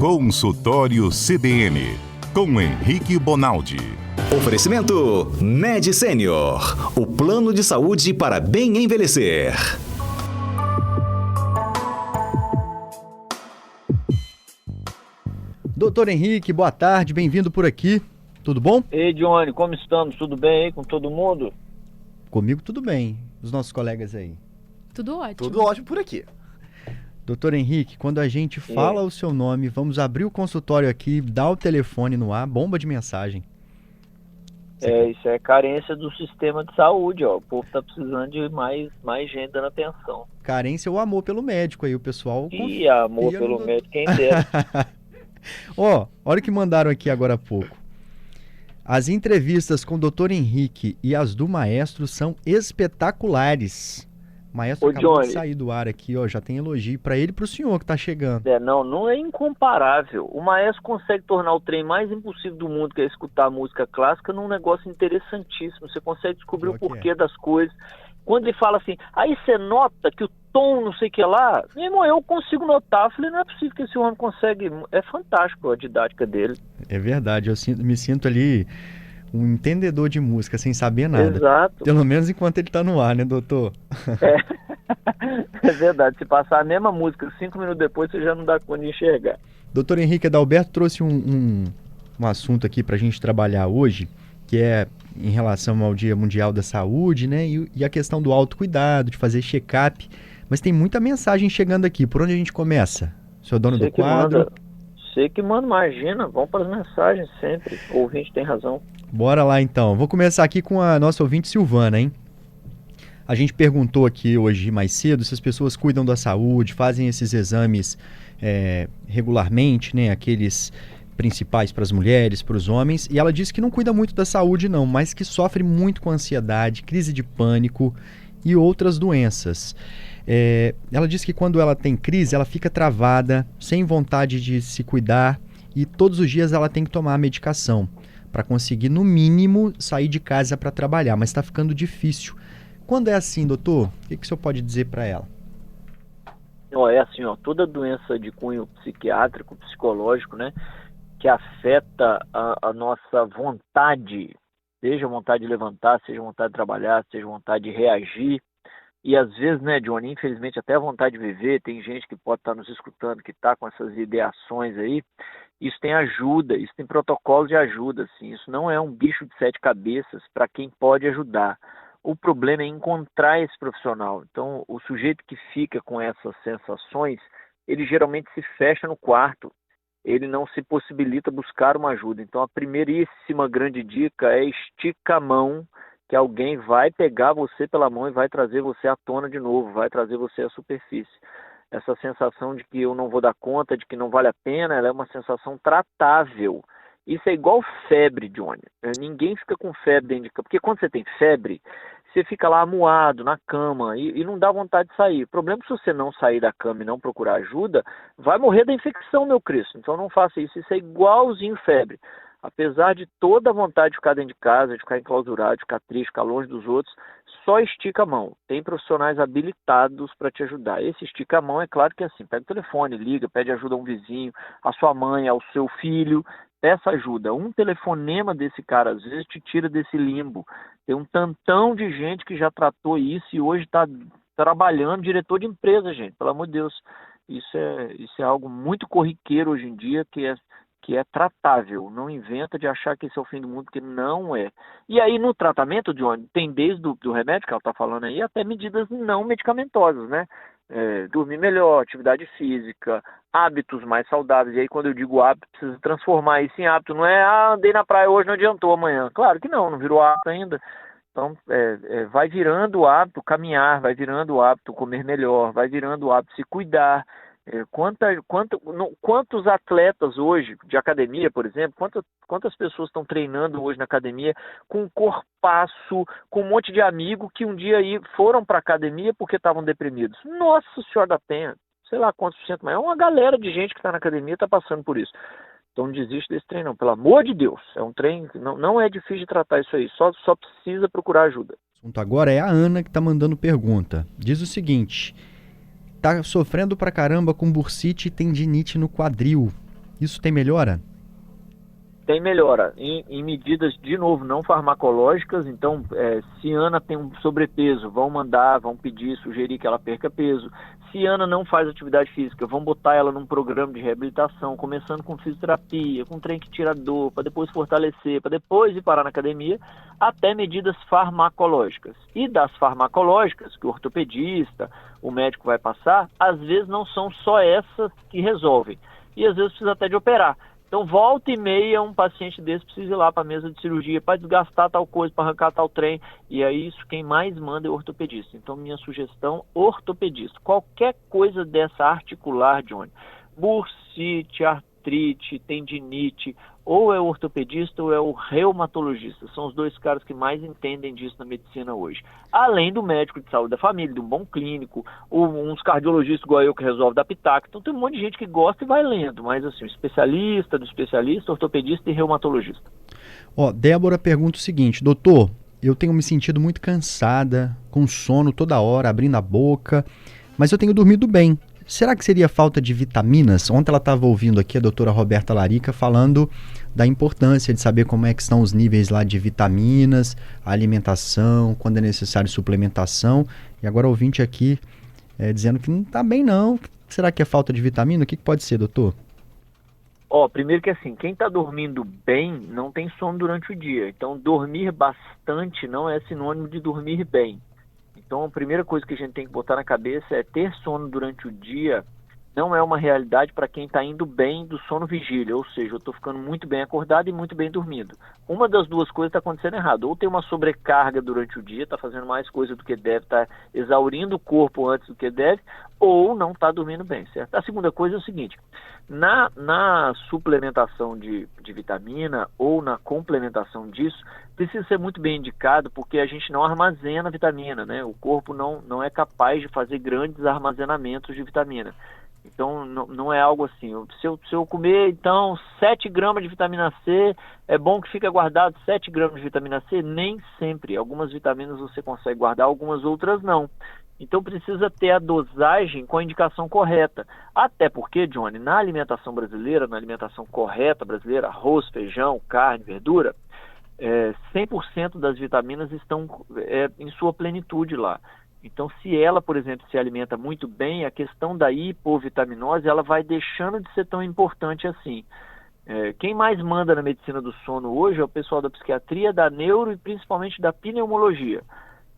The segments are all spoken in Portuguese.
Consultório CBN, com Henrique Bonaldi. Oferecimento Med Senior, o plano de saúde para bem envelhecer. Doutor Henrique, boa tarde, bem-vindo por aqui. Tudo bom? Ei, Johnny, como estamos? Tudo bem aí com todo mundo? Comigo tudo bem. Os nossos colegas aí? Tudo ótimo. Tudo ótimo por aqui. Doutor Henrique, quando a gente fala o seu nome, vamos abrir o consultório aqui, dar o telefone no ar, bomba de mensagem. Isso é carência do sistema de saúde, ó. O povo tá precisando de mais gente dando atenção. Carência ou amor pelo médico aí, o pessoal E amor pelo médico, quem dera. Ó, olha o que mandaram aqui agora há pouco. As entrevistas com o doutor Henrique e as do maestro são espetaculares. O maestro acabou de sair do ar aqui, ó, já tem elogio para ele e pro senhor que tá chegando. Não é incomparável. O maestro consegue tornar o trem mais impossível do mundo, que é escutar música clássica, num negócio interessantíssimo. Você consegue descobrir o porquê das coisas. Quando ele fala assim, aí você nota que o tom não sei o que lá, meu irmão, eu consigo notar. Eu falei, não é possível que esse homem consegue. É fantástico a didática dele. É verdade, me sinto ali um entendedor de música, sem saber nada. Exato. Pelo menos enquanto ele tá no ar, né, doutor? É verdade, se passar a mesma música 5 minutos depois, você já não dá conta de enxergar. Doutor Henrique Adalberto trouxe um assunto aqui pra gente trabalhar hoje, que é em relação ao Dia Mundial da Saúde, né, e a questão do autocuidado, de fazer check-up. Mas tem muita mensagem chegando aqui. Por onde a gente começa? Senhor dono do quadro? Você que manda, imagina. Vamos para as mensagens sempre. O ouvinte tem razão. Bora lá então. Vou começar aqui com a nossa ouvinte Silvana, hein? A gente perguntou aqui hoje mais cedo se as pessoas cuidam da saúde, fazem esses exames regularmente, né? Aqueles principais para as mulheres, para os homens. E ela disse que não cuida muito da saúde não, mas que sofre muito com ansiedade, crise de pânico e outras doenças. Ela diz que quando ela tem crise, ela fica travada, sem vontade de se cuidar e todos os dias ela tem que tomar a medicação para conseguir, no mínimo, sair de casa para trabalhar, mas está ficando difícil. Quando é assim, doutor, o que o senhor pode dizer para ela? É assim, toda doença de cunho psiquiátrico, psicológico, né, que afeta a nossa vontade, seja vontade de levantar, seja vontade de trabalhar, seja vontade de reagir, e às vezes, né, Johnny, infelizmente até a vontade de viver, tem gente que pode estar nos escutando, que está com essas ideações aí, isso tem ajuda, isso tem protocolo de ajuda, assim, isso não é um bicho de 7 cabeças para quem pode ajudar. O problema é encontrar esse profissional. Então, o sujeito que fica com essas sensações, ele geralmente se fecha no quarto, ele não se possibilita buscar uma ajuda. Então, a primeiríssima grande dica é estica a mão, que alguém vai pegar você pela mão e vai trazer você à tona de novo, vai trazer você à superfície. Essa sensação de que eu não vou dar conta, de que não vale a pena, ela é uma sensação tratável. Isso é igual febre, Johnny. Ninguém fica com febre dentro de cama, porque quando você tem febre, você fica lá amuado na cama e não dá vontade de sair. O problema é que se você não sair da cama e não procurar ajuda, vai morrer da infecção, meu Cristo. Então não faça isso. Isso é igualzinho febre. Apesar de toda a vontade de ficar dentro de casa, de ficar enclausurado, de ficar triste, ficar longe dos outros, só estica a mão. Tem profissionais habilitados para te ajudar. Esse estica a mão é claro que é assim, pega o telefone, liga, pede ajuda a um vizinho, a sua mãe, ao seu filho, peça ajuda. Um telefonema desse cara, às vezes, te tira desse limbo. Tem um tantão de gente que já tratou isso e hoje está trabalhando, diretor de empresa, gente, pelo amor de Deus. Isso é algo muito corriqueiro hoje em dia, que é tratável. Não inventa de achar que esse é o fim do mundo, porque não é. E aí no tratamento, Johnny, tem desde do remédio que ela está falando aí, até medidas não medicamentosas, né? Dormir melhor, atividade física, hábitos mais saudáveis. E aí quando eu digo hábito, precisa transformar isso em hábito. Não é, andei na praia hoje, não adiantou amanhã. Claro que não virou hábito ainda. Então, vai virando o hábito caminhar, vai virando o hábito comer melhor, vai virando o hábito se cuidar. Quantos atletas hoje de academia, por exemplo, quantas pessoas estão treinando hoje na academia com um corpaço, com um monte de amigo que um dia aí foram para a academia porque estavam deprimidos? Nossa Senhora da Penha, sei lá quantos por cento, mas é uma galera de gente que está na academia e está passando por isso. Então não desiste desse trem não, pelo amor de Deus. É um trem, não é difícil de tratar isso aí, só precisa procurar ajuda. O assunto agora é a Ana que está mandando pergunta. Diz o seguinte: tá sofrendo pra caramba com bursite e tendinite no quadril. Isso tem melhora? Tem melhora em medidas, de novo, não farmacológicas. Então, se Ana tem um sobrepeso, vão pedir, sugerir que ela perca peso. Se Ana não faz atividade física, vão botar ela num programa de reabilitação, começando com fisioterapia, com trem que tira dor, para depois fortalecer, para depois ir parar na academia, até medidas farmacológicas. E das farmacológicas, que o ortopedista, o médico vai passar, às vezes não são só essas que resolvem. E às vezes precisa até de operar. Então, volta e meia, um paciente desse precisa ir lá para a mesa de cirurgia para desgastar tal coisa, para arrancar tal trem. E aí, isso quem mais manda é o ortopedista. Então, minha sugestão, ortopedista. Qualquer coisa dessa articular, Johnny, bursite, artrite, tendinite, ou é o ortopedista ou é o reumatologista. São os dois caras que mais entendem disso na medicina hoje. Além do médico de saúde da família, de um bom clínico, ou uns cardiologistas igual eu que resolve dar pitaco. Então tem um monte de gente que gosta e vai lendo, mas assim, especialista do especialista, ortopedista e reumatologista. Débora pergunta o seguinte: doutor, eu tenho me sentido muito cansada, com sono toda hora, abrindo a boca, mas eu tenho dormido bem. Será que seria falta de vitaminas? Ontem ela estava ouvindo aqui a doutora Roberta Larica falando da importância de saber como é que estão os níveis lá de vitaminas, a alimentação, quando é necessário suplementação. E agora o ouvinte aqui dizendo que não está bem não. Será que é falta de vitamina? O que pode ser, doutor? Primeiro que assim, quem está dormindo bem não tem sono durante o dia. Então dormir bastante não é sinônimo de dormir bem. Então, a primeira coisa que a gente tem que botar na cabeça é ter sono durante o dia não é uma realidade para quem está indo bem do sono vigília, ou seja, eu estou ficando muito bem acordado e muito bem dormindo. Uma das duas coisas está acontecendo errado, ou tem uma sobrecarga durante o dia, está fazendo mais coisa do que deve, está exaurindo o corpo antes do que deve, ou não está dormindo bem, certo? A segunda coisa é o seguinte, na suplementação de vitamina ou na complementação disso, precisa ser muito bem indicado porque a gente não armazena vitamina, né? O corpo não é capaz de fazer grandes armazenamentos de vitamina. Então, não é algo assim, se eu comer, então, 7 gramas de vitamina C, é bom que fique guardado 7 gramas de vitamina C? Nem sempre. Algumas vitaminas você consegue guardar, algumas outras não. Então, precisa ter a dosagem com a indicação correta. Até porque, Johnny, na alimentação brasileira, na alimentação correta brasileira, arroz, feijão, carne, verdura, 100% das vitaminas estão em sua plenitude lá. Então, se ela, por exemplo, se alimenta muito bem, a questão da hipovitaminose, ela vai deixando de ser tão importante assim. Quem mais manda na medicina do sono hoje é o pessoal da psiquiatria, da neuro e principalmente da pneumologia.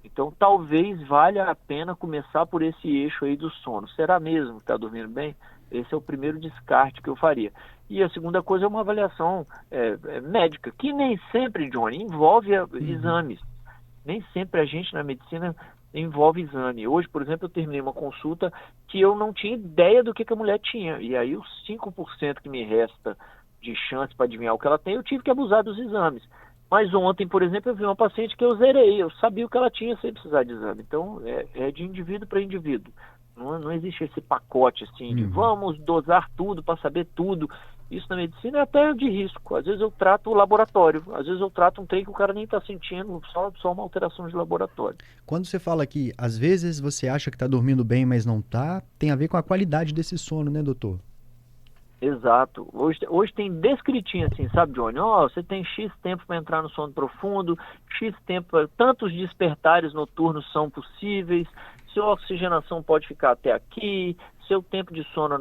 Então, talvez valha a pena começar por esse eixo aí do sono. Será mesmo que está dormindo bem? Esse é o primeiro descarte que eu faria. E a segunda coisa é uma avaliação médica, que nem sempre, Johnny, envolve exames. Nem sempre a gente na medicina envolve exame. Hoje, por exemplo, eu terminei uma consulta que eu não tinha ideia do que a mulher tinha. E aí os 5% que me resta de chance para adivinhar o que ela tem, eu tive que abusar dos exames. Mas ontem, por exemplo, eu vi uma paciente que eu zerei. Eu sabia o que ela tinha sem precisar de exame. Então, é de indivíduo para indivíduo. Não existe esse pacote assim de vamos dosar tudo para saber tudo. Isso na medicina é até de risco. Às vezes eu trato o laboratório, às vezes eu trato um trem que o cara nem está sentindo, só uma alteração de laboratório. Quando você fala que às vezes você acha que está dormindo bem, mas não está, tem a ver com a qualidade desse sono, né, doutor? Exato. Hoje tem descritinho assim, sabe, Johnny? Você tem X tempo para entrar no sono profundo, X tempo, tantos despertares noturnos são possíveis, sua oxigenação pode ficar até aqui, seu tempo de sono,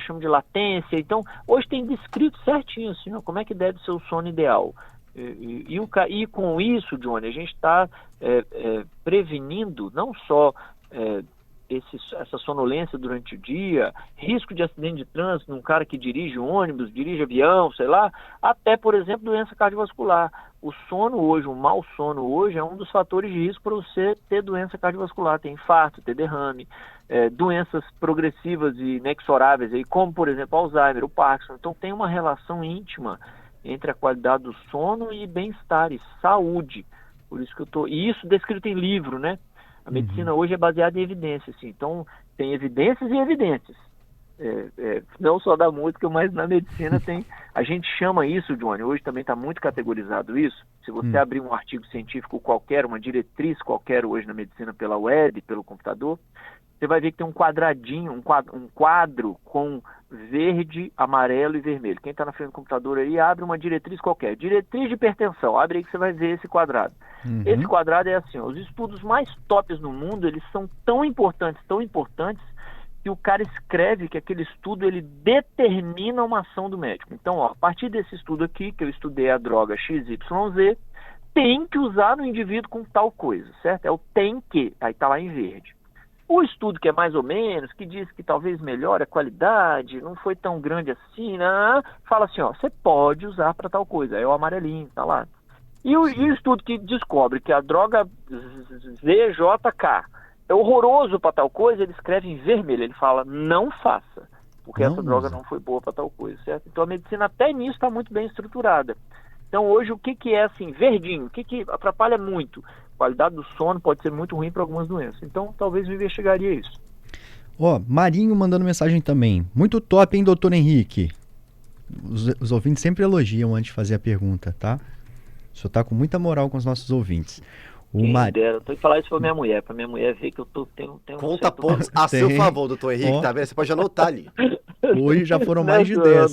chama de latência. Então, hoje tem descrito certinho assim, como é que deve ser o sono ideal. E com isso, Johnny, a gente está prevenindo não só essa sonolência durante o dia, risco de acidente de trânsito num cara que dirige ônibus, dirige avião, sei lá, até, por exemplo, doença cardiovascular. O sono hoje, o mau sono hoje é um dos fatores de risco para você ter doença cardiovascular, ter infarto, ter derrame, doenças progressivas e inexoráveis, aí, como, por exemplo, Alzheimer, o Parkinson. Então, tem uma relação íntima entre a qualidade do sono e bem-estar e saúde. Por isso que e isso descrito em livro, né? A medicina hoje é baseada em evidências, assim. Então tem evidências e evidências. Não só da música, mas na medicina tem... A gente chama isso, Johnny, hoje também está muito categorizado isso. Se você abrir um artigo científico qualquer, uma diretriz qualquer hoje na medicina pela web, pelo computador, você vai ver que tem um quadradinho, um quadro com verde, amarelo e vermelho. Quem está na frente do computador aí, abre uma diretriz qualquer. Diretriz de hipertensão, abre aí que você vai ver esse quadrado. Esse quadrado é assim, os estudos mais tops no mundo, eles são tão importantes, que o cara escreve que aquele estudo, ele determina uma ação do médico. Então, a partir desse estudo aqui, que eu estudei a droga XYZ, tem que usar no indivíduo com tal coisa, certo? É o tem que, aí está lá em verde. O estudo que é mais ou menos, que diz que talvez melhore a qualidade, não foi tão grande assim, né? Fala assim, ó, você pode usar para tal coisa, é o amarelinho, tá lá. E o estudo que descobre que a droga ZJK é horroroso para tal coisa, ele escreve em vermelho, ele fala, não faça, porque essa droga não foi boa para tal coisa, certo? Então a medicina até nisso está muito bem estruturada. Então hoje o que é assim, verdinho, o que atrapalha muito? A qualidade do sono pode ser muito ruim para algumas doenças. Então talvez eu investigaria isso. Ó, Marinho mandando mensagem também. Muito top, hein, doutor Henrique? Os ouvintes sempre elogiam antes de fazer a pergunta, tá? O senhor tá com muita moral com os nossos ouvintes. Eu tô que falar isso pra minha mulher ver que eu tenho Conta pontos a seu favor, doutor Henrique, tá vendo? Você pode anotar ali. Hoje já foram mais de 10.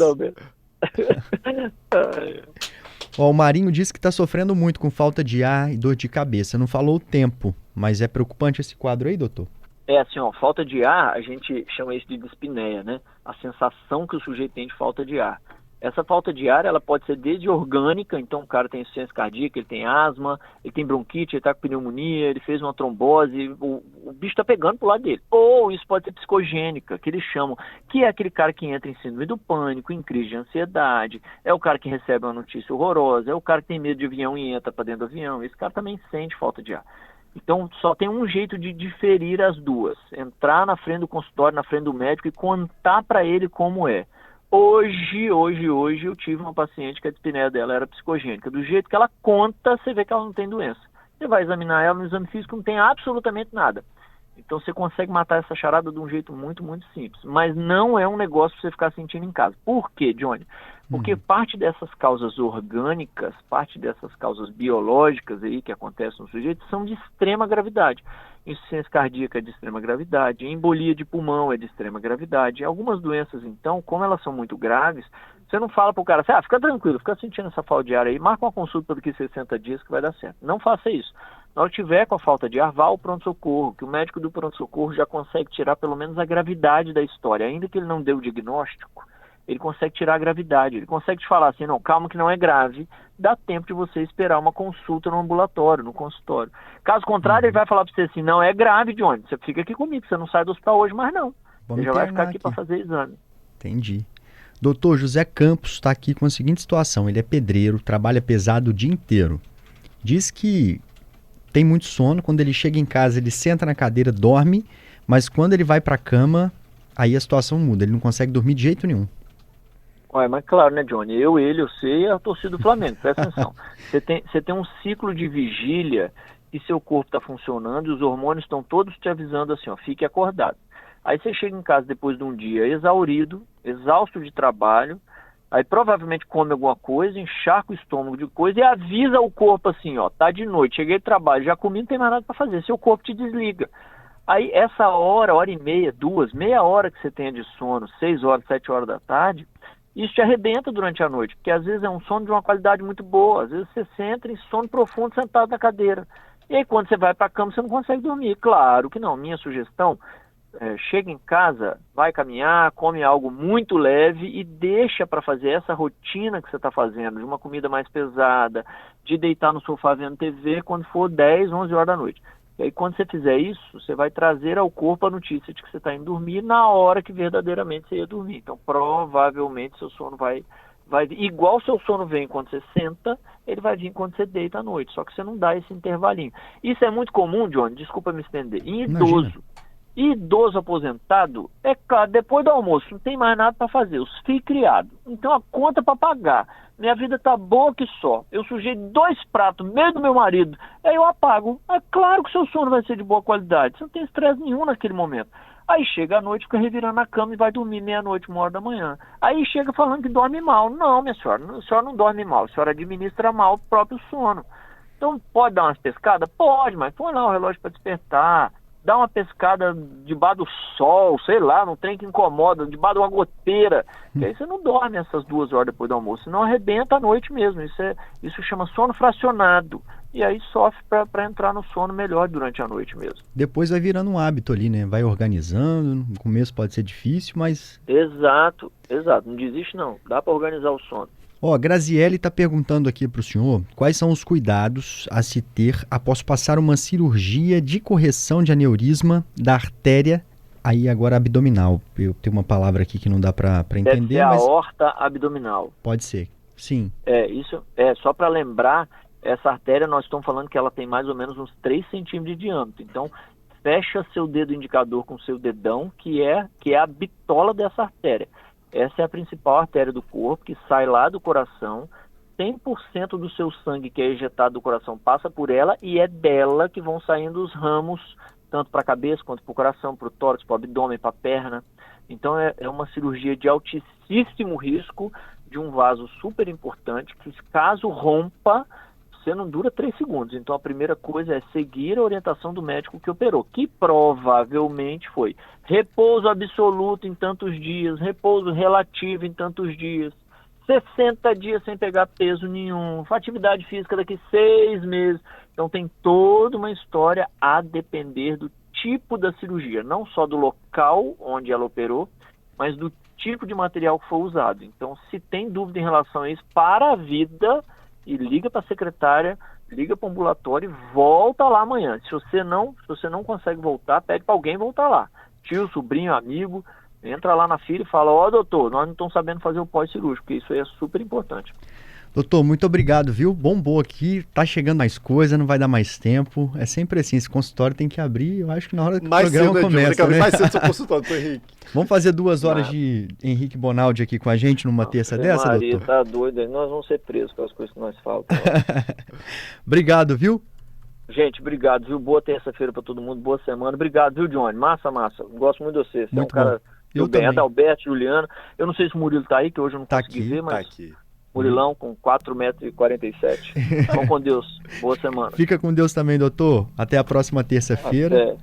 Ó, o Marinho disse que está sofrendo muito com falta de ar e dor de cabeça. Não falou o tempo, mas é preocupante esse quadro aí, doutor? É assim, ó, falta de ar, a gente chama isso de dispneia, né? A sensação que o sujeito tem de falta de ar. Essa falta de ar, ela pode ser desde orgânica, então o cara tem insuficiência cardíaca, ele tem asma, ele tem bronquite, ele está com pneumonia, ele fez uma trombose, o bicho está pegando pro lado dele. Ou isso pode ser psicogênica, que eles chamam, que é aquele cara que entra em síndrome do pânico, em crise de ansiedade, é o cara que recebe uma notícia horrorosa, é o cara que tem medo de avião e entra para dentro do avião, esse cara também sente falta de ar. Então só tem um jeito de diferir as duas, entrar na frente do consultório, na frente do médico e contar para ele como é. Hoje eu tive uma paciente que a dispneia dela era psicogênica. Do jeito que ela conta, você vê que ela não tem doença. Você vai examinar ela no exame físico, não tem absolutamente nada. Então você consegue matar essa charada de um jeito muito, muito simples. Mas não é um negócio para você ficar sentindo em casa. Por quê, Johnny? Porque parte dessas causas orgânicas, parte dessas causas biológicas aí que acontecem no sujeito são de extrema gravidade. Insuficiência cardíaca é de extrema gravidade, embolia de pulmão é de extrema gravidade. Algumas doenças, então, como elas são muito graves, você não fala para o cara assim, fica tranquilo, fica sentindo essa falta de ar aí, marca uma consulta daqui 60 dias que vai dar certo. Não faça isso. Na hora que tiver com a falta de ar, vá ao pronto-socorro, que o médico do pronto-socorro já consegue tirar pelo menos a gravidade da história. Ainda que ele não dê o diagnóstico, ele consegue tirar a gravidade, ele consegue te falar assim, não, calma que não é grave, dá tempo de você esperar uma consulta no ambulatório, no consultório. Caso contrário, ele vai falar para você assim, não é grave, Johnny, você fica aqui comigo, você não sai do hospital hoje mais não. Você já vai ficar aqui para fazer exame. Entendi. Doutor José Campos está aqui com a seguinte situação, ele é pedreiro, trabalha pesado o dia inteiro. Diz que tem muito sono, quando ele chega em casa ele senta na cadeira, dorme, mas quando ele vai para a cama, aí a situação muda, ele não consegue dormir de jeito nenhum. Ué, mas claro, né, Johnny? Eu sei e a torcida do Flamengo, presta atenção. Você tem um ciclo de vigília e seu corpo está funcionando e os hormônios estão todos te avisando assim, ó, fique acordado. Aí você chega em casa depois de um dia exaurido, exausto de trabalho, aí provavelmente come alguma coisa, encharca o estômago de coisa e avisa o corpo assim, ó, tá de noite, cheguei de trabalho, já comi, não tem mais nada para fazer, seu corpo te desliga. Aí essa hora e meia, meia hora que você tenha de sono, 6 horas, 7 horas da tarde, isso te arrebenta durante a noite, porque às vezes é um sono de uma qualidade muito boa, às vezes você senta em sono profundo sentado na cadeira. E aí quando você vai para a cama você não consegue dormir. Claro que não, minha sugestão, chega em casa, vai caminhar, come algo muito leve e deixa para fazer essa rotina que você está fazendo, de uma comida mais pesada, de deitar no sofá vendo TV quando for 10, 11 horas da noite. E aí quando você fizer isso, você vai trazer ao corpo a notícia de que você está indo dormir na hora que verdadeiramente você ia dormir. Então provavelmente seu sono vai vir. Igual seu sono vem quando você senta, ele vai vir quando você deita à noite. Só que você não dá esse intervalinho. Isso é muito comum, Johnny, desculpa me estender, em idoso. Idoso aposentado, é claro, depois do almoço não tem mais nada para fazer, os filhos criados, então a conta para pagar, minha vida tá boa que só, eu sujei 2 pratos no meio do meu marido, aí eu apago, é claro que seu sono vai ser de boa qualidade, você não tem estresse nenhum naquele momento. Aí chega à noite, fica revirando a cama e vai dormir meia-noite, 1 hora da manhã. Aí chega falando que dorme mal. Não, minha senhora, a senhora não dorme mal, a senhora administra mal o próprio sono. Então pode dar umas pescadas? Pode, mas põe lá o relógio para despertar. dá uma pescada debaixo do sol, sei lá, num trem que incomoda, debaixo de uma goteira, que aí você não dorme essas 2 horas depois do almoço, senão arrebenta à noite mesmo. Isso chama sono fracionado. E aí sofre para entrar no sono melhor durante a noite mesmo. Depois vai virando um hábito ali, né? Vai organizando, no começo pode ser difícil, mas... Exato. Não desiste não, dá para organizar o sono. Ó, Graziele está perguntando aqui para o senhor quais são os cuidados a se ter após passar uma cirurgia de correção de aneurisma da artéria, aí agora abdominal. Eu tenho uma palavra aqui que não dá para entender, Deve ser mas... a aorta abdominal. Pode ser, sim. Isso é só para lembrar, essa artéria nós estamos falando que ela tem mais ou menos uns 3 centímetros de diâmetro. Então, fecha seu dedo indicador com seu dedão, que é a bitola dessa artéria. Essa é a principal artéria do corpo, que sai lá do coração. 100% do seu sangue que é ejetado do coração passa por ela, e é dela que vão saindo os ramos, tanto para a cabeça quanto para o coração, para o tórax, para o abdômen, para a perna. Então é uma cirurgia de altíssimo risco, de um vaso super importante, que caso rompa, você não dura 3 segundos. Então a primeira coisa é seguir a orientação do médico que operou, que provavelmente foi repouso absoluto em tantos dias, repouso relativo em tantos dias, 60 dias sem pegar peso nenhum, atividade física daqui 6 meses. Então tem toda uma história a depender do tipo da cirurgia, não só do local onde ela operou, mas do tipo de material que foi usado. Então, se tem dúvida em relação a isso, para a vida, e liga para a secretária, liga para o ambulatório e volta lá amanhã. Se você não consegue voltar, pede para alguém voltar lá. Tio, sobrinho, amigo, entra lá na fila e fala: ó, doutor, nós não estamos sabendo fazer o pós-cirúrgico, porque isso aí é super importante. Doutor, muito obrigado, viu? Bombou aqui, tá chegando mais coisa, não vai dar mais tempo. É sempre assim, esse consultório tem que abrir, eu acho que na hora que o programa começa, né? Mais cedo seu consultório, doutor Henrique. Vamos fazer 2 horas de Henrique Bonaldi aqui com a gente numa terça dessa, Maria, doutor? tá doido aí, nós vamos ser presos pelas coisas que nós falamos. Obrigado, viu? Gente, obrigado, viu? Boa terça-feira para todo mundo, boa semana. Obrigado, viu, Johnny? Massa. Gosto muito de você. Você Muito é um cara eu do bem. também. Adalberto, Juliano. Eu não sei se o Murilo tá aí, que hoje eu não Tá consegui aqui, ver, mas Tá aqui. Murilão com 4,47 m. Vamos com Deus. Boa semana. Fica com Deus também, doutor. Até a próxima terça-feira. Até.